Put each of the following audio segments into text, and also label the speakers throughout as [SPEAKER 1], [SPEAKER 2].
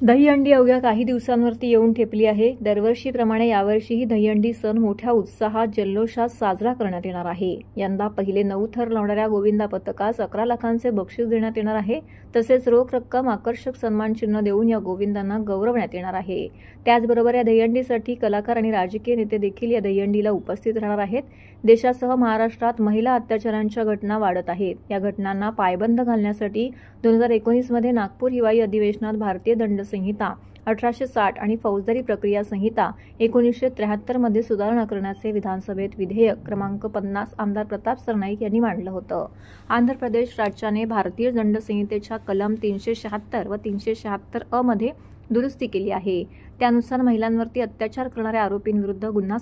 [SPEAKER 1] दहीहंडी अवघ्या काही दिवसांवरती येऊन ठेपली आहे। दरवर्षीप्रमाणे यावर्षीही दहीहंडी सण मोठ्या उत्साहात जल्लोषात साजरा करण्यात येणार आहे। यंदा पहिले 9 थर लावणाऱ्या गोविंदा पथकास 11 लाखांचे बक्षीस देण्यात येणार आहे। तसेच रोख रक्कम, आकर्षक सन्मान चिन्ह देऊन या गोविंदांना गौरवण्यात येणार आहे। त्याचबरोबर या दहीहंडीसाठी कलाकार आणि राजकीय नेते देखील या दहीहंडीला उपस्थित राहणार आहेत। देशासह महाराष्ट्रात महिला अत्याचारांच्या घटना वाढत आहेत। या घटनांना पायबंद घालण्यासाठी 2019 मध्ये नागपूर हिवाळी अधिवेशनात भारतीय दंड संहिता 1860 आणि फौजदारी प्रक्रिया संहिता 1973 मध्ये सुधारणा करण्याचे विधानसभेत विधेयक क्रमांक 50 आमदार प्रताप सरनाईक यांनी मांडलं होतं। आंध्र प्रदेश राज्याने भारतीय दंड संहितेच्या कलम 376 व 376 अ मध्ये दुरुस्ती केली आहे। त्यानुसार महिलांवरती अत्याचार करणाऱ्या आरोपींविरुद्ध गुन्हा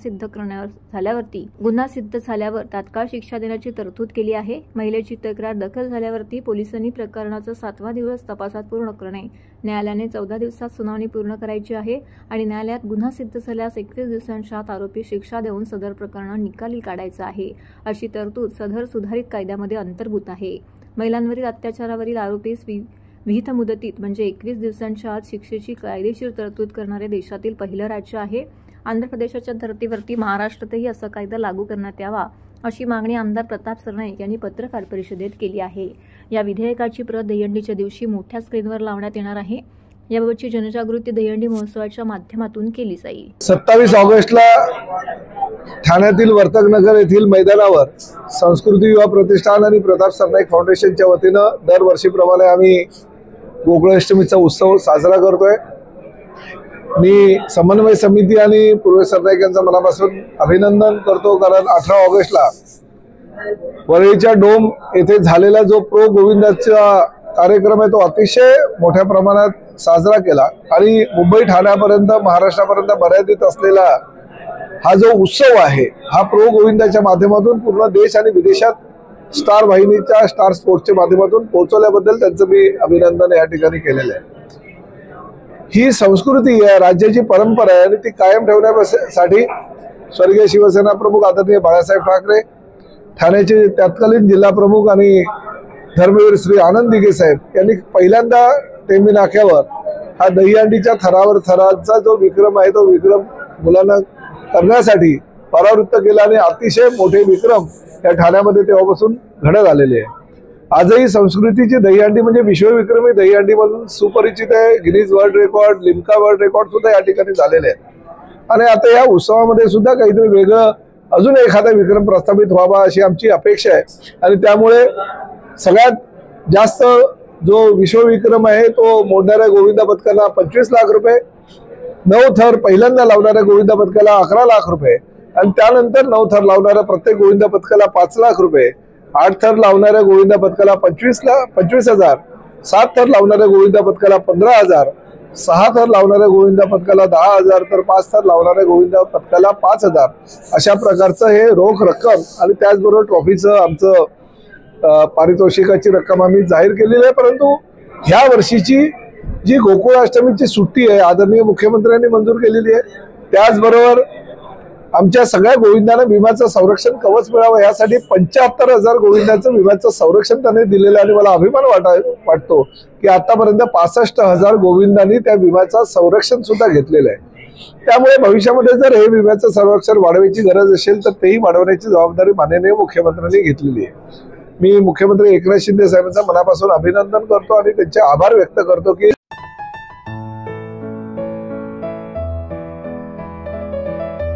[SPEAKER 1] सिद्ध झाल्यावर तात्काळ शिक्षा देण्याची तरतूद केली आहे। महिलेची तक्रार दाखल झाल्यावरती पोलिसांनी प्रकरणाचा 7वा दिवस तपासात पूर्ण करणे, न्यायालयाने 14 दिवसात सुनावणी पूर्ण करायची आहे आणि न्यायालयात गुन्हा सिद्ध झाल्यास 21 दिवसांच्या आत आरोपी शिक्षा देऊन सदर प्रकरण निकाली काढायचं आहे, अशी तरतूद सदर सुधारित कायद्यामध्ये अंतर्भूत आहे। महिलांवरील अत्याचारावरील आरोपीस विहित मुदतीत म्हणजे 21 दिवसांच्या आत शिक्षेची कायदेशीर तरतूद करणारे देशातील पहिलं राज्य आहे। आंध्र प्रदेशाच्या धर्तीवरती महाराष्ट्रातही असा कायदा लागू करण्यात यावा, अशी मागणी आमदार प्रताप सरनाईक यांनी पत्रकार परिषदेत केली आहे। या विधेयकाची प्रत दहीहंडीच्या दिवशी मोठ्या स्क्रीनवर लावण्यात येणार आहे। याबाबतची जनजागृती दहीहंडी महोत्सवाच्या माध्यमातून केली जाईल।
[SPEAKER 2] 27 ऑगस्टला ठाण्यातील वर्तकनगर येथील मैदानावर संस्कृती युवा प्रतिष्ठान आणि प्रताप सरनाईक फाउंडेशनच्या वतीनं दरवर्षीप्रमाणे आम्ही गोकुळाष्टमीचा उत्सव साजरा करतोय। मी समन्वय समिती आणि पूर्व सरनाईक यांचं मनापासून अभिनंदन करतो, कारण 18 ऑगस्टला वरळीच्या डोम येथे झालेला जो प्रो गोविंदाचा कार्यक्रम आहे तो अतिशय मोठ्या प्रमाणात साजरा केला आणि मुंबई ठाण्यापर्यंत महाराष्ट्रापर्यंत मर्यादित असलेला हा जो उत्सव आहे हा प्रो गोविंदाच्या माध्यमातून पूर्ण देश आणि विदेशात स्टार वाहिनीच्या स्टार स्पोर्ट्सच्या माध्यमातून पोहोचवल्याबद्दल त्यांचं मी अभिनंदन या ठिकाणी केलेलं आहे। ही संस्कृती आहे, राज्याची परंपरा आहे आणि ती कायम ठेवण्यासाठी स्वर्गीय शिवसेना प्रमुख आदरणीय बाळासाहेब ठाकरे, ठाण्याचे तत्कालीन जिल्हा प्रमुख आणि धर्मवीर श्री आनंद दिघे साहेब यांनी पहिल्यांदा टेंबी नाक्यावर हा दहीहंडीच्या थराचा जो विक्रम आहे तो विक्रम मुलांना करण्यासाठी परावृत्त केला आणि अतिशय मोठे विक्रम या ठाण्यामध्ये तेव्हापासून घडत आलेले आहे। आजही संस्कृतीची दहीहंडी म्हणजे विश्वविक्रमी दहीहंडी म्हणून सुपरिचित आहे। Guinness world record, Limca world record सुद्धा या ठिकाणी झालेले आहेत आणि आता या उत्सवामध्ये सुद्धा काहीतरी वेगळं अजून एखादा विक्रम प्रस्थापित व्हावा अशी आमची अपेक्षा आहे आणि त्यामुळे सगळ्यात जास्त जो विश्वविक्रम आहे तो मोडणाऱ्या गोविंदा पथकाला 25 लाख रुपये, 9 थर पहिल्यांदा लावणाऱ्या गोविंदा पथकाला 11 लाख रुपये आणि त्यानंतर 9 थर लावणाऱ्या प्रत्येक गोविंदा पथकाला 5 लाख रुपये, 8 थर लावणाऱ्या गोविंदा पथकाला 25,000, 7 थर लावणाऱ्या गोविंदा पथकाला 15,000, 6 थर लावणाऱ्या गोविंदा पथकाला 10,000 तर 5 थर लावणाऱ्या गोविंदा पथकाला 5,000 अशा प्रकारचं हे रोख रक्कम आणि त्याचबरोबर ट्रॉफीचं आमचं पारितोषिकाची रक्कम आम्ही जाहीर केलेली आहे। परंतु ह्या वर्षीची जी गोकुळाष्टमीची सुट्टी आहे आदरणीय मुख्यमंत्र्यांनी मंजूर केलेली आहे, त्याचबरोबर आमच्या सगळ्या गोविंदांना विम्याचं संरक्षण कवच मिळावं यासाठी 75,000 गोविंदांचं विम्याचं संरक्षण त्यांनी दिलेलं आहे आणि मला अभिमान वाटतो की आतापर्यंत 65,000 गोविंदांनी त्या विम्याचं संरक्षण सुद्धा घेतलेलं आहे। त्यामुळे भविष्यामध्ये जर हे विम्याचं संरक्षण वाढवायची गरज असेल तर तेही वाढवण्याची जबाबदारी माननीय मुख्यमंत्र्यांनी घेतलेली आहे। मी मुख्यमंत्री एकनाथ शिंदे साहेबांचं मनापासून अभिनंदन करतो आणि त्यांचे आभार व्यक्त करतो की